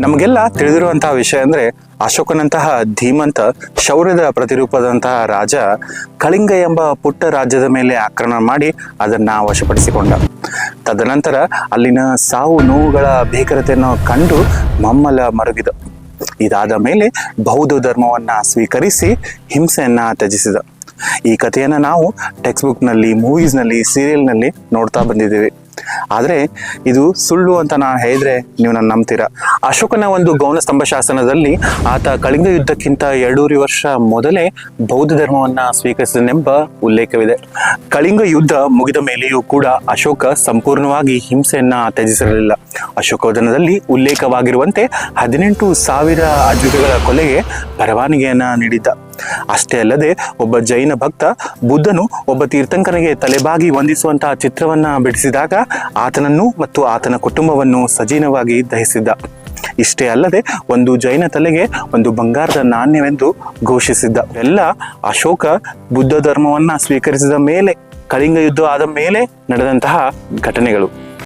ನಮಗೆಲ್ಲ ತಿಳಿದಿರುವಂತಹ ವಿಷಯ ಅಂದ್ರೆ ಅಶೋಕನಂತಹ ಧೀಮಂತ ಶೌರ್ಯದ ಪ್ರತಿರೂಪದಂತಹ ರಾಜ ಕಳಿಂಗ ಎಂಬ ಪುಟ್ಟ ರಾಜ್ಯದ ಮೇಲೆ ಆಕ್ರಮಣ ಮಾಡಿ ಅದನ್ನ ವಶಪಡಿಸಿಕೊಂಡ. ತದನಂತರ ಅಲ್ಲಿನ ಸಾವು ನೋವುಗಳ ಭೀಕರತೆಯನ್ನು ಕಂಡು ಮಮ್ಮಲ ಮರುಗಿದ. ಇದಾದ ಮೇಲೆ ಬೌದ್ಧ ಧರ್ಮವನ್ನ ಸ್ವೀಕರಿಸಿ ಹಿಂಸೆಯನ್ನ ತ್ಯಜಿಸಿದ. ಈ ಕಥೆಯನ್ನ ನಾವು ಟೆಕ್ಸ್ಟ್ ಬುಕ್ ನಲ್ಲಿ, ಮೂವೀಸ್ ನಲ್ಲಿ, ಸೀರಿಯಲ್ ನಲ್ಲಿ ನೋಡ್ತಾ ಬಂದಿದ್ದೀವಿ. ಆದ್ರೆ ಇದು ಸುಳ್ಳು ಅಂತ ನಾನು ಹೇಳಿದ್ರೆ ನೀವು ನನ್ನ ನಂಬ್ತೀರಾ? ಅಶೋಕನ ಒಂದು ಗೌಣ ಸ್ತಂಭ ಶಾಸನದಲ್ಲಿ ಆತ ಕಳಿಂಗ ಯುದ್ಧಕ್ಕಿಂತ 200 ವರ್ಷ ಮೊದಲೇ ಬೌದ್ಧ ಧರ್ಮವನ್ನ ಸ್ವೀಕರಿಸಿದನೆಂಬ ಉಲ್ಲೇಖವಿದೆ. ಕಳಿಂಗ ಯುದ್ಧ ಮುಗಿದ ಮೇಲೆಯೂ ಕೂಡ ಅಶೋಕ ಸಂಪೂರ್ಣವಾಗಿ ಹಿಂಸೆಯನ್ನ ತ್ಯಜಿಸಿರಲಿಲ್ಲ. ಅಶೋಕವದನದಲ್ಲಿ ಉಲ್ಲೇಖವಾಗಿರುವಂತೆ 18,000 ಅಜ್ವಿಕಗಳ ಕೊಲೆಗೆ ಪರವಾನಗಿಯನ್ನ ನೀಡಿದ್ದ. ಅಷ್ಟೇ ಅಲ್ಲದೆ ಒಬ್ಬ ಜೈನ ಭಕ್ತ ಬುದ್ಧನು ಒಬ್ಬ ತೀರ್ಥಂಕನಿಗೆ ತಲೆಬಾಗಿ ವಂದಿಸುವಂತಹ ಚಿತ್ರವನ್ನ ಬಿಡಿಸಿದಾಗ ಆತನನ್ನು ಮತ್ತು ಆತನ ಕುಟುಂಬವನ್ನು ಸಜೀವವಾಗಿ ದಹಿಸಿದ್ದ. ಇಷ್ಟೇ ಅಲ್ಲದೆ ಒಂದು ಜೈನ ತಲೆಗೆ ಒಂದು ಬಂಗಾರದ ನಾಣ್ಯವೆಂದು ಘೋಷಿಸಿದ್ದ. ಎಲ್ಲ ಅಶೋಕ ಬುದ್ಧ ಧರ್ಮವನ್ನ ಸ್ವೀಕರಿಸಿದ ಮೇಲೆ, ಕಳಿಂಗ ಯುದ್ಧ ಆದ ಮೇಲೆ ನಡೆದಂತಹ ಘಟನೆಗಳು.